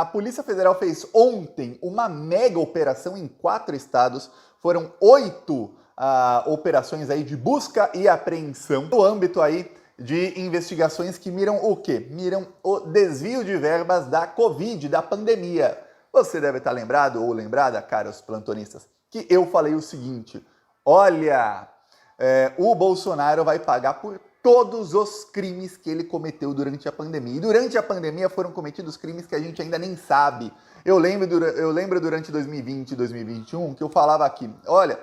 A Polícia Federal fez ontem uma mega operação em 4 estados. Foram 8 operações aí de busca e apreensão no âmbito aí de investigações que miram o quê? Miram o desvio de verbas da Covid, da pandemia. Você deve estar lembrado ou lembrada, caros plantonistas, que eu falei o seguinte: olha, o Bolsonaro vai pagar por todos os crimes que ele cometeu durante a pandemia. E durante a pandemia foram cometidos crimes que a gente ainda nem sabe. Eu lembro durante 2020 e 2021 que eu falava aqui, olha,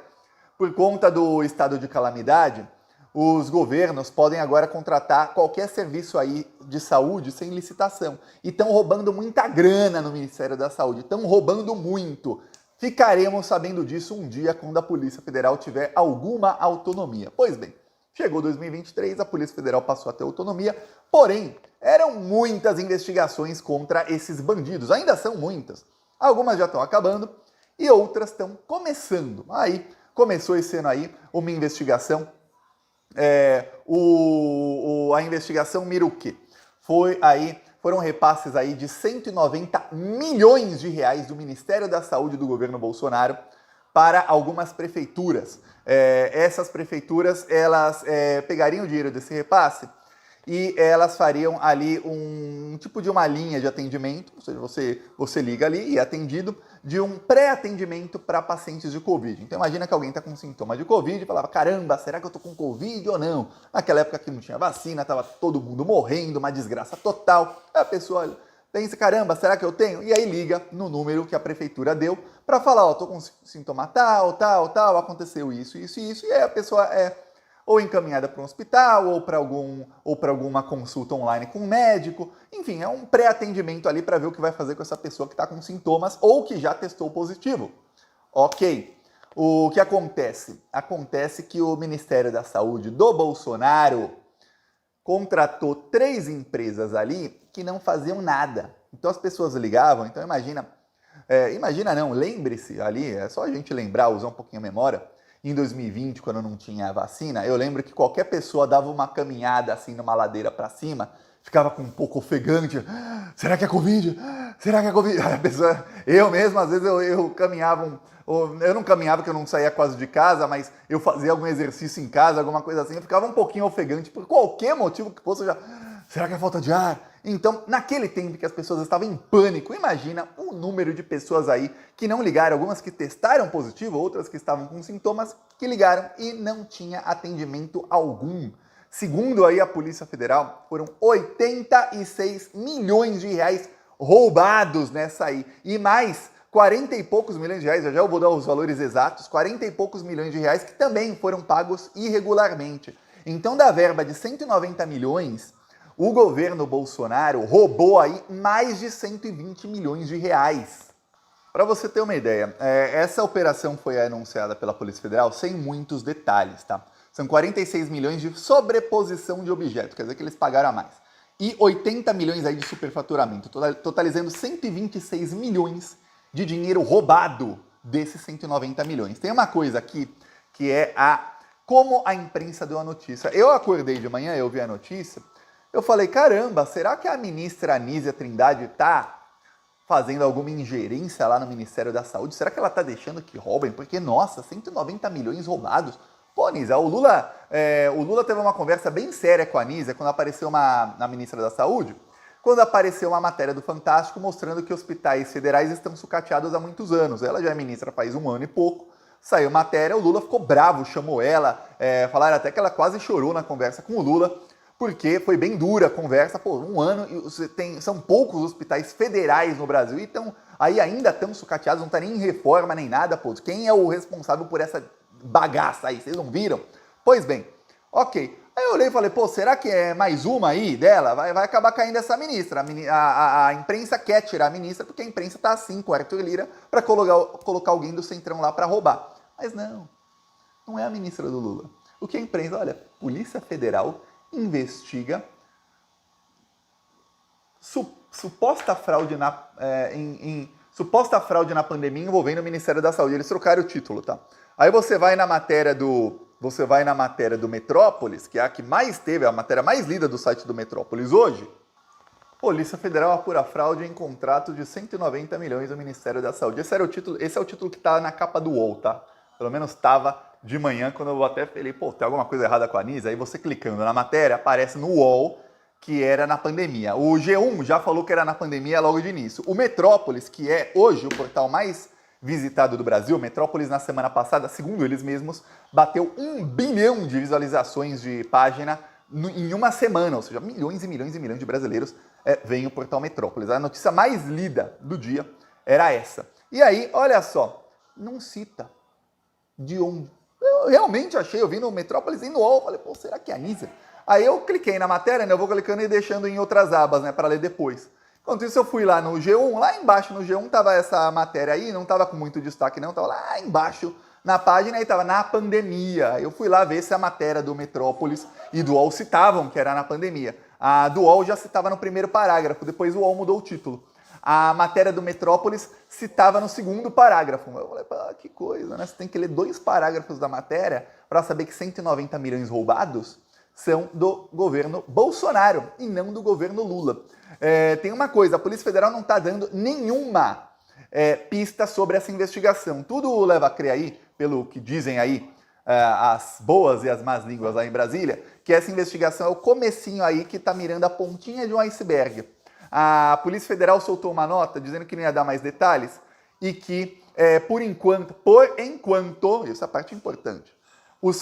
por conta do estado de calamidade, os governos podem agora contratar qualquer serviço aí de saúde sem licitação. E estão roubando muita grana no Ministério da Saúde, estão roubando muito. Ficaremos sabendo disso um dia quando a Polícia Federal tiver alguma autonomia. Pois bem, chegou 2023, a Polícia Federal passou a ter autonomia, porém, eram muitas investigações contra esses bandidos, ainda são muitas. Algumas já estão acabando e outras estão começando. Aí, começou esse ano aí uma investigação, a investigação mira o quê? Foram repasses aí de 190 milhões de reais do Ministério da Saúde do governo Bolsonaro para algumas prefeituras. Essas prefeituras, elas pegariam o dinheiro desse repasse e elas fariam ali um tipo de uma linha de atendimento, ou seja, você liga ali e é atendido, de um pré-atendimento para pacientes de Covid. Então imagina que alguém está com sintoma de Covid e falava, caramba, será que eu estou com Covid ou não? Naquela época que não tinha vacina, estava todo mundo morrendo, uma desgraça total. Aí a pessoa pensa, caramba, será que eu tenho? E aí liga no número que a prefeitura deu para falar, ó, tô com sintoma tal, aconteceu isso, e aí a pessoa é ou encaminhada para um hospital, ou para alguma consulta online com um médico. Enfim, é um pré-atendimento ali para ver o que vai fazer com essa pessoa que está com sintomas ou que já testou positivo. Ok. O que acontece? Acontece que o Ministério da Saúde do Bolsonaro contratou 3 empresas ali que não faziam nada. Então as pessoas ligavam, então lembre-se ali, é só a gente lembrar, usar um pouquinho a memória. Em 2020, quando não tinha vacina, eu lembro que qualquer pessoa dava uma caminhada assim numa ladeira para cima, ficava com um pouco ofegante. Será que é Covid? Será que é Covid? A pessoa, eu mesmo, às vezes eu caminhava, eu não caminhava porque eu não saía quase de casa, mas eu fazia algum exercício em casa, alguma coisa assim, eu ficava um pouquinho ofegante por qualquer motivo que fosse. Será que é falta de ar? Então, naquele tempo que as pessoas estavam em pânico, imagina o número de pessoas aí que não ligaram, algumas que testaram positivo, outras que estavam com sintomas, que ligaram e não tinha atendimento algum. Segundo aí a Polícia Federal, foram 86 milhões de reais roubados nessa aí. E mais 40 e poucos milhões de reais, já eu vou dar os valores exatos, 40 e poucos milhões de reais que também foram pagos irregularmente. Então, da verba de 190 milhões... o governo Bolsonaro roubou aí mais de 120 milhões de reais. Para você ter uma ideia, essa operação foi anunciada pela Polícia Federal sem muitos detalhes, tá? São 46 milhões de sobreposição de objetos, quer dizer que eles pagaram a mais. E 80 milhões aí de superfaturamento, totalizando 126 milhões de dinheiro roubado desses 190 milhões. Tem uma coisa aqui que é como a imprensa deu a notícia. Eu acordei de manhã, eu vi a notícia, eu falei, caramba, será que a ministra Anísia Trindade está fazendo alguma ingerência lá no Ministério da Saúde? Será que ela está deixando que roubem? Porque, nossa, 190 milhões roubados. Pô, Anísia, o Lula teve uma conversa bem séria com a Anísia quando apareceu na ministra da Saúde, quando apareceu uma matéria do Fantástico mostrando que hospitais federais estão sucateados há muitos anos. Ela já é ministra faz 1 ano e pouco, saiu matéria, o Lula ficou bravo, chamou ela, falaram até que ela quase chorou na conversa com o Lula, porque foi bem dura a conversa, pô, 1 ano, são poucos hospitais federais no Brasil, e aí ainda estão sucateados, não está nem em reforma nem nada, pô, quem é o responsável por essa bagaça aí, vocês não viram? Pois bem, ok, aí eu olhei e falei, pô, será que é mais uma aí dela? Vai acabar caindo essa ministra, a imprensa quer tirar a ministra, porque a imprensa tá assim com o Arthur Lira, para colocar alguém do Centrão lá para roubar, mas não é a ministra do Lula, o que a imprensa, olha, Polícia Federal investiga suposta fraude na pandemia envolvendo o Ministério da Saúde. Eles trocaram o título, tá? Aí você vai na matéria do Metrópolis, que é a que mais teve, a matéria mais lida do site do Metrópolis hoje. Polícia Federal apura fraude em contrato de 190 milhões do Ministério da Saúde. Esse é o título que está na capa do UOL, tá? Pelo menos estava de manhã, quando eu até falei, pô, tem alguma coisa errada com a Anísia? Aí você clicando na matéria, aparece no UOL que era na pandemia. O G1 já falou que era na pandemia logo de início. O Metrópolis, que é hoje o portal mais visitado do Brasil, Metrópolis na semana passada, segundo eles mesmos, bateu 1 bilhão de visualizações de página em uma semana, ou seja, milhões e milhões e milhões de brasileiros veem o portal Metrópolis. A notícia mais lida do dia era essa. E aí, olha só, não cita de onde. Eu realmente achei, eu vi no Metrópolis e no UOL, falei, pô, será que é a Anísia? Aí eu cliquei na matéria, né, eu vou clicando e deixando em outras abas, né, para ler depois. Enquanto isso eu fui lá no G1, lá embaixo no G1 tava essa matéria aí, não tava com muito destaque não, tava lá embaixo na página e tava na pandemia. Eu fui lá ver se a matéria do Metrópolis e do UOL citavam que era na pandemia. A do UOL já citava no primeiro parágrafo, depois o UOL mudou o título. A matéria do Metrópolis citava no segundo parágrafo. Eu falei, que coisa, né? Você tem que ler 2 parágrafos da matéria para saber que 190 milhões roubados são do governo Bolsonaro e não do governo Lula. Tem uma coisa, a Polícia Federal não está dando nenhuma pista sobre essa investigação. Tudo leva a crer aí, pelo que dizem aí as boas e as más línguas lá em Brasília, que essa investigação é o comecinho aí que está mirando a pontinha de um iceberg. A Polícia Federal soltou uma nota dizendo que não ia dar mais detalhes e que, por enquanto, essa parte é importante, o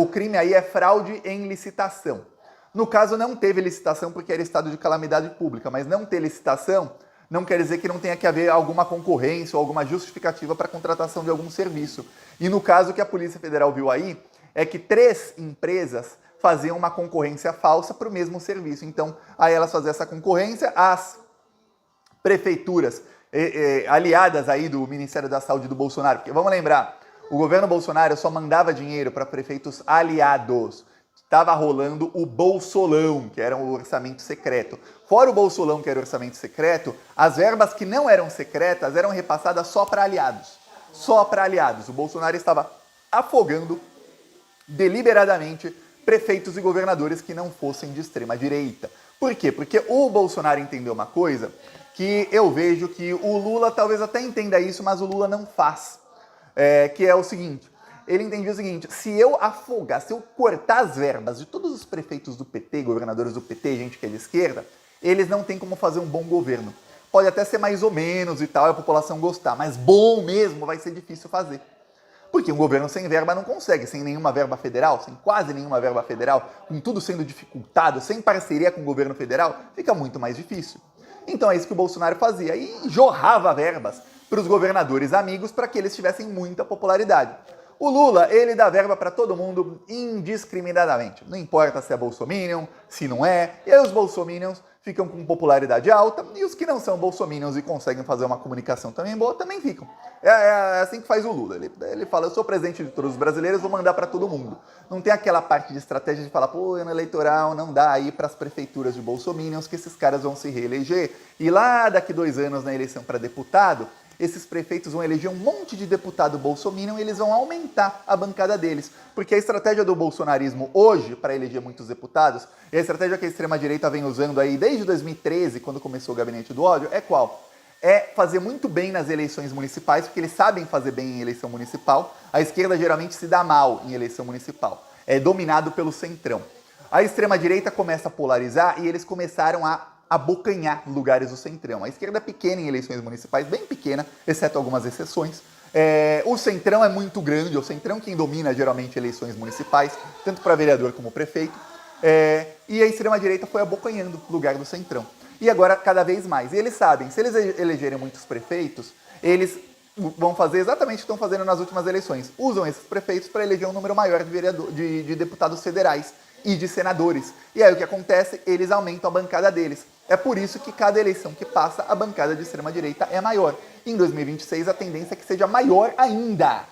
crime aí é fraude em licitação. No caso, não teve licitação porque era estado de calamidade pública, mas não ter licitação não quer dizer que não tenha que haver alguma concorrência ou alguma justificativa para a contratação de algum serviço. E no caso que a Polícia Federal viu aí, é que 3 empresas faziam uma concorrência falsa para o mesmo serviço. Então, aí elas faziam essa concorrência, as prefeituras aliadas aí do Ministério da Saúde do Bolsonaro, porque vamos lembrar, o governo Bolsonaro só mandava dinheiro para prefeitos aliados. Estava rolando o Bolsolão, que era o orçamento secreto. Fora o Bolsolão, que era o orçamento secreto, as verbas que não eram secretas eram repassadas só para aliados. Só para aliados. O Bolsonaro estava afogando deliberadamente prefeitos e governadores que não fossem de extrema direita. Por quê? Porque o Bolsonaro entendeu uma coisa que eu vejo que o Lula talvez até entenda isso, mas o Lula não faz. Que é o seguinte, ele entendia o seguinte, se eu afogar, se eu cortar as verbas de todos os prefeitos do PT, governadores do PT, gente que é de esquerda, eles não têm como fazer um bom governo. Pode até ser mais ou menos e tal, a população gostar, mas bom mesmo vai ser difícil fazer. Porque um governo sem verba não consegue, sem nenhuma verba federal, sem quase nenhuma verba federal, com tudo sendo dificultado, sem parceria com o governo federal, fica muito mais difícil. Então é isso que o Bolsonaro fazia, e jorrava verbas para os governadores amigos para que eles tivessem muita popularidade. O Lula, ele dá verba para todo mundo indiscriminadamente. Não importa se é bolsominion, se não é. E aí os bolsominions ficam com popularidade alta e os que não são bolsominions e conseguem fazer uma comunicação também boa, também ficam. É assim que faz o Lula. Ele fala, eu sou presidente de todos os brasileiros, vou mandar para todo mundo. Não tem aquela parte de estratégia de falar, pô, ano eleitoral não dá aí para as prefeituras de bolsominions que esses caras vão se reeleger. E lá daqui 2 anos na eleição para deputado, esses prefeitos vão eleger um monte de deputado bolsominion e eles vão aumentar a bancada deles. Porque a estratégia do bolsonarismo hoje, para eleger muitos deputados, e a estratégia que a extrema-direita vem usando aí desde 2013, quando começou o Gabinete do Ódio, é qual? É fazer muito bem nas eleições municipais, porque eles sabem fazer bem em eleição municipal. A esquerda geralmente se dá mal em eleição municipal. É dominado pelo centrão. A extrema-direita começa a polarizar e eles começaram a abocanhar lugares do centrão. A esquerda é pequena em eleições municipais, bem pequena, exceto algumas exceções. O centrão é muito grande, o centrão quem domina geralmente eleições municipais, tanto para vereador como prefeito. E a extrema-direita foi abocanhando o lugar do centrão. E agora, cada vez mais. E eles sabem, se eles elegerem muitos prefeitos, eles vão fazer exatamente o que estão fazendo nas últimas eleições. Usam esses prefeitos para eleger um número maior de deputados federais e de senadores. E aí o que acontece? Eles aumentam a bancada deles. É por isso que cada eleição que passa, a bancada de extrema-direita é maior. Em 2026, a tendência é que seja maior ainda.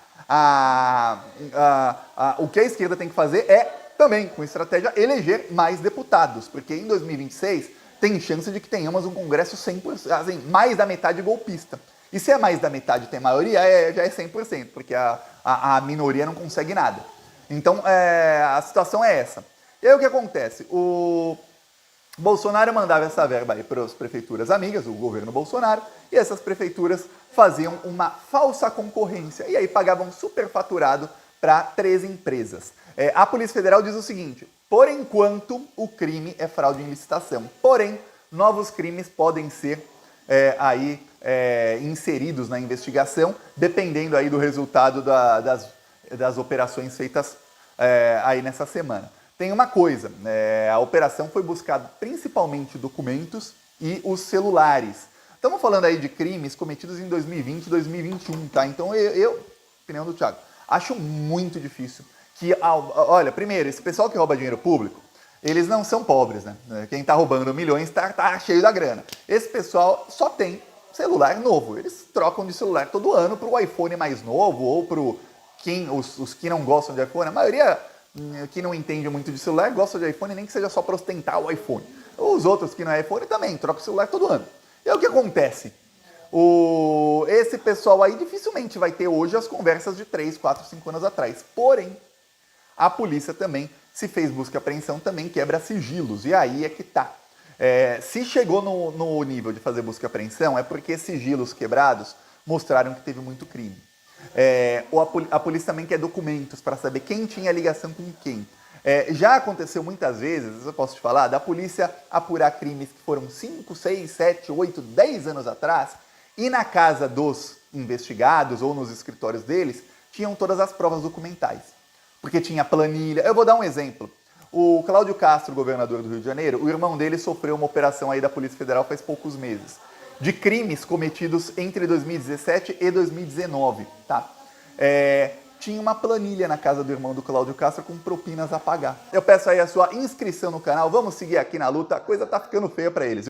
O que a esquerda tem que fazer é, também, com estratégia, eleger mais deputados. Porque em 2026, tem chance de que tenhamos um Congresso 100%, assim, mais da metade golpista. E se é mais da metade tem maioria, já é 100%, porque a minoria não consegue nada. Então, a situação é essa. E aí o que acontece? Bolsonaro mandava essa verba aí para as prefeituras amigas, o governo Bolsonaro, e essas prefeituras faziam uma falsa concorrência e aí pagavam superfaturado para 3 empresas. A Polícia Federal diz o seguinte: por enquanto o crime é fraude em licitação, porém novos crimes podem ser inseridos na investigação, dependendo aí do resultado das operações feitas aí nessa semana. Tem uma coisa, a operação foi buscar principalmente documentos e os celulares. Estamos falando aí de crimes cometidos em 2020 e 2021, tá? Então opinião do Thiago, acho muito difícil que, olha, primeiro, esse pessoal que rouba dinheiro público, eles não são pobres, né? Quem tá roubando milhões tá cheio da grana. Esse pessoal só tem celular novo, eles trocam de celular todo ano pro iPhone mais novo ou pro os que não gostam de iPhone, a maioria que não entende muito de celular gosta de iPhone, nem que seja só para ostentar o iPhone. Os outros que não é iPhone também trocam o celular todo ano. E aí o que acontece? Esse pessoal aí dificilmente vai ter hoje as conversas de 3, 4, 5 anos atrás. Porém, a polícia também, se fez busca e apreensão, também quebra sigilos. E aí é que tá. Se chegou no nível de fazer busca e apreensão, é porque sigilos quebrados mostraram que teve muito crime. A polícia também quer documentos para saber quem tinha ligação com quem. Já aconteceu muitas vezes, eu posso te falar, da polícia apurar crimes que foram 5, 6, 7, 8, 10 anos atrás e na casa dos investigados ou nos escritórios deles tinham todas as provas documentais. Porque tinha planilha. Eu vou dar um exemplo. O Cláudio Castro, governador do Rio de Janeiro, o irmão dele sofreu uma operação aí da Polícia Federal faz poucos meses, de crimes cometidos entre 2017 e 2019, tá? Tinha uma planilha na casa do irmão do Cláudio Castro com propinas a pagar. Eu peço aí a sua inscrição no canal, vamos seguir aqui na luta, a coisa tá ficando feia para eles.